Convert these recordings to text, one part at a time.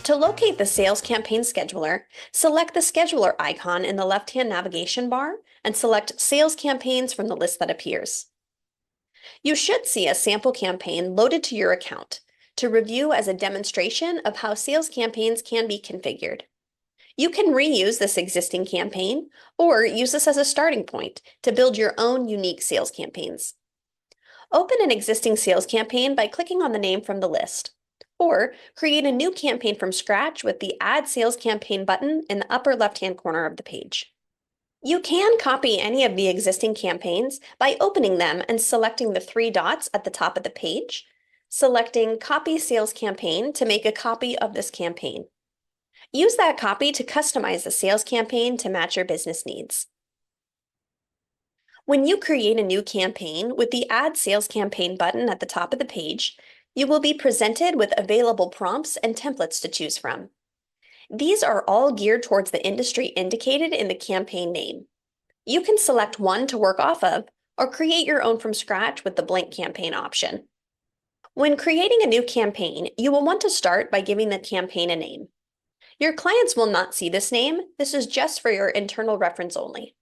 To locate the sales campaign scheduler, select the scheduler icon in the left-hand navigation bar and select Sales Campaigns from the list that appears. You should see a sample campaign loaded to your account to review as a demonstration of how sales campaigns can be configured. You can reuse this existing campaign or use this as a starting point to build your own unique sales campaigns. Open an existing sales campaign by clicking on the name from the list, or create a new campaign from scratch with the Add Sales Campaign button in the upper left-hand corner of the page. You can copy any of the existing campaigns by opening them and selecting the three dots at the top of the page, selecting Copy Sales Campaign to make a copy of this campaign. Use that copy to customize the sales campaign to match your business needs. When you create a new campaign with the Add Sales Campaign button at the top of the page, you will be presented with available prompts and templates to choose from. These are all geared towards the industry indicated in the campaign name. You can select one to work off of or create your own from scratch with the blank campaign option. When creating a new campaign, you will want to start by giving the campaign a name. Your clients will not see this name. This is just for your internal reference only.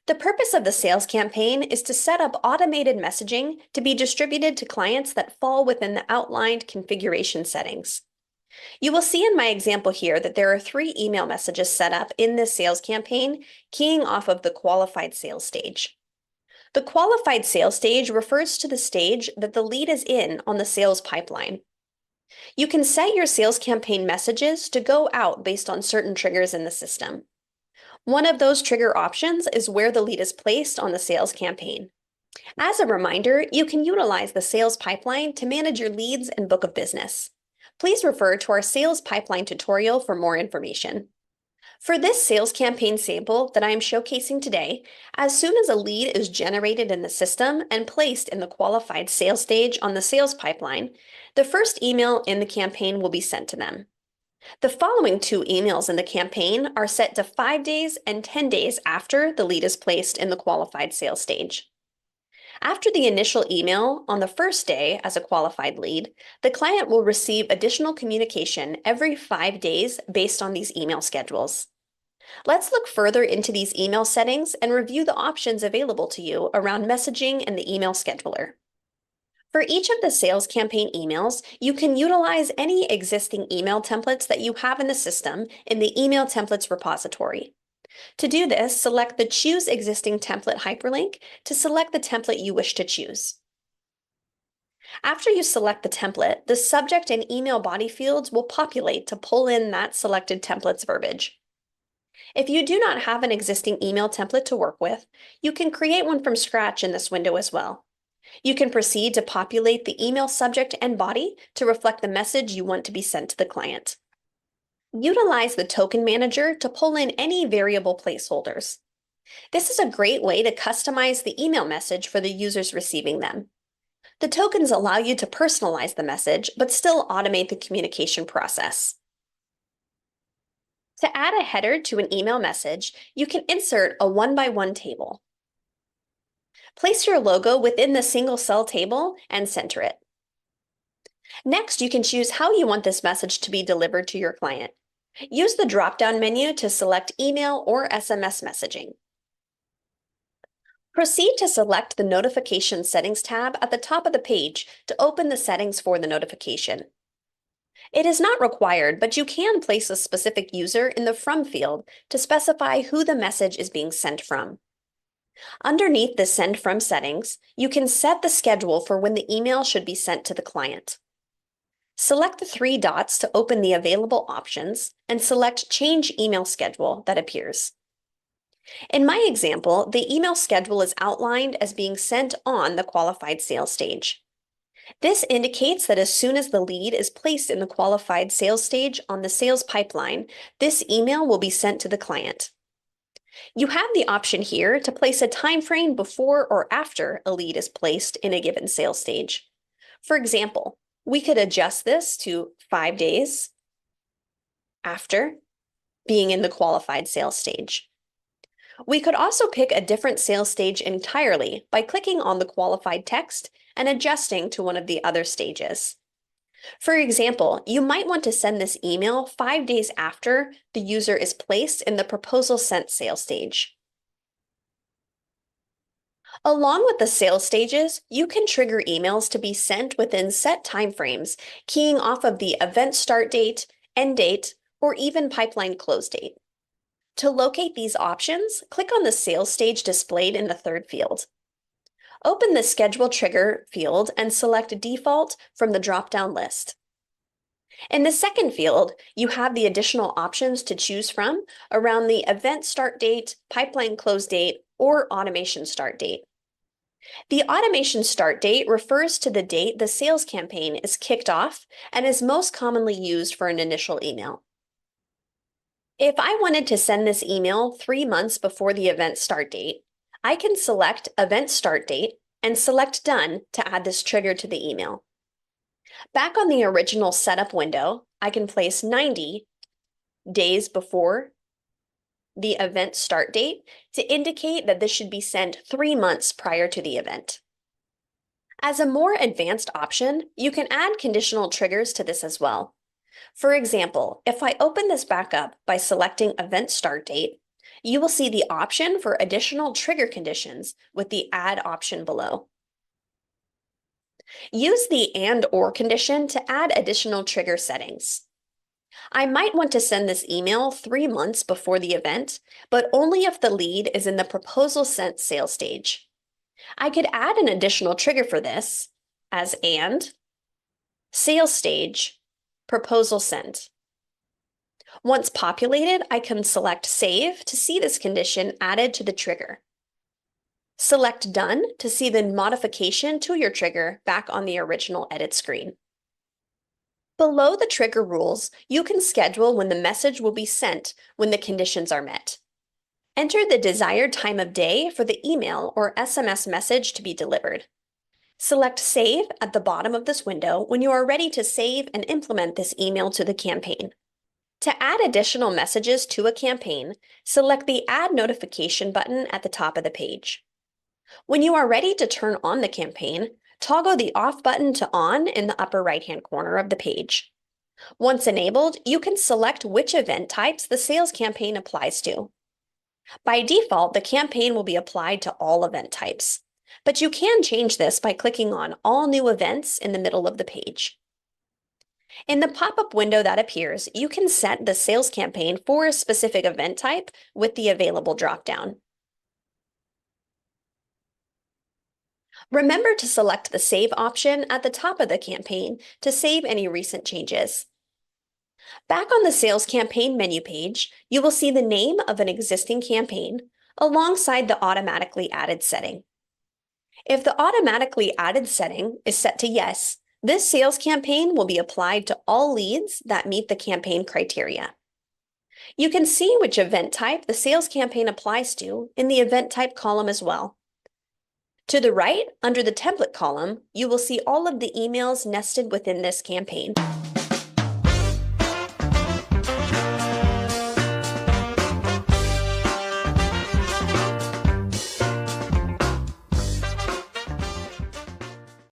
The purpose of the sales campaign is to set up automated messaging to be distributed to clients that fall within the outlined configuration settings. You will see in my example here that there are 3 email messages set up in this sales campaign, keying off of the qualified sales stage. The qualified sales stage refers to the stage that the lead is in on the sales pipeline. You can set your sales campaign messages to go out based on certain triggers in the system. One of those trigger options is where the lead is placed on the sales campaign. As a reminder, you can utilize the sales pipeline to manage your leads and book of business. Please refer to our sales pipeline tutorial for more information. For this sales campaign sample that I am showcasing today, as soon as a lead is generated in the system and placed in the qualified sales stage on the sales pipeline, the first email in the campaign will be sent to them. The following 2 emails in the campaign are set to 5 days and 10 days after the lead is placed in the qualified sales stage. After the initial email on the first day as a qualified lead, the client will receive additional communication every 5 days based on these email schedules. Let's look further into these email settings and review the options available to you around messaging and the email scheduler. For each of the sales campaign emails, you can utilize any existing email templates that you have in the system in the email templates repository. To do this, select the Choose Existing Template hyperlink to select the template you wish to choose. After you select the template, the subject and email body fields will populate to pull in that selected template's verbiage. If you do not have an existing email template to work with, you can create one from scratch in this window as well. You can proceed to populate the email subject and body to reflect the message you want to be sent to the client. Utilize the token manager to pull in any variable placeholders. This is a great way to customize the email message for the users receiving them. The tokens allow you to personalize the message, but still automate the communication process. To add a header to an email message, you can insert a 1-by-1 table. Place your logo within the single cell table and center it. Next, you can choose how you want this message to be delivered to your client. Use the drop-down menu to select email or SMS messaging. Proceed to select the Notification Settings tab at the top of the page to open the settings for the notification. It is not required, but you can place a specific user in the From field to specify who the message is being sent from. Underneath the Send From settings, you can set the schedule for when the email should be sent to the client. Select the 3 dots to open the available options and select Change Email Schedule that appears. In my example, the email schedule is outlined as being sent on the qualified sales stage. This indicates that as soon as the lead is placed in the qualified sales stage on the sales pipeline, this email will be sent to the client. You have the option here to place a time frame before or after a lead is placed in a given sales stage. For example, we could adjust this to 5 days after being in the qualified sales stage. We could also pick a different sales stage entirely by clicking on the qualified text and adjusting to one of the other stages. For example, you might want to send this email 5 days after the user is placed in the proposal sent sales stage. Along with the sales stages, you can trigger emails to be sent within set timeframes, keying off of the event start date, end date, or even pipeline close date. To locate these options, click on the sales stage displayed in the third field. Open the Schedule Trigger field and select Default from the drop-down list. In the second field, you have the additional options to choose from around the event start date, pipeline close date, or automation start date. The automation start date refers to the date the sales campaign is kicked off and is most commonly used for an initial email. If I wanted to send this email 3 months before the event start date, I can select Event Start Date and select Done to add this trigger to the email. Back on the original setup window, I can place 90 days before the event start date to indicate that this should be sent 3 months prior to the event. As a more advanced option, you can add conditional triggers to this as well. For example, if I open this back up by selecting Event Start Date, you will see the option for additional trigger conditions with the Add option below. Use the and/or condition to add additional trigger settings. I might want to send this email 3 months before the event, but only if the lead is in the proposal sent sales stage. I could add an additional trigger for this as and sales stage proposal sent. Once populated, I can select Save to see this condition added to the trigger. Select Done to see the modification to your trigger back on the original edit screen. Below the trigger rules, you can schedule when the message will be sent when the conditions are met. Enter the desired time of day for the email or SMS message to be delivered. Select Save at the bottom of this window when you are ready to save and implement this email to the campaign. To add additional messages to a campaign, select the Add Notification button at the top of the page. When you are ready to turn on the campaign, toggle the Off button to On in the upper right-hand corner of the page. Once enabled, you can select which event types the sales campaign applies to. By default, the campaign will be applied to all event types, but you can change this by clicking on All New Events in the middle of the page. In the pop-up window that appears, you can set the sales campaign for a specific event type with the available dropdown. Remember to select the Save option at the top of the campaign to save any recent changes. Back on the Sales Campaign menu page, you will see the name of an existing campaign alongside the automatically added setting. If the automatically added setting is set to Yes, this sales campaign will be applied to all leads that meet the campaign criteria. You can see which event type the sales campaign applies to in the Event Type column as well. To the right, under the Template column, you will see all of the emails nested within this campaign.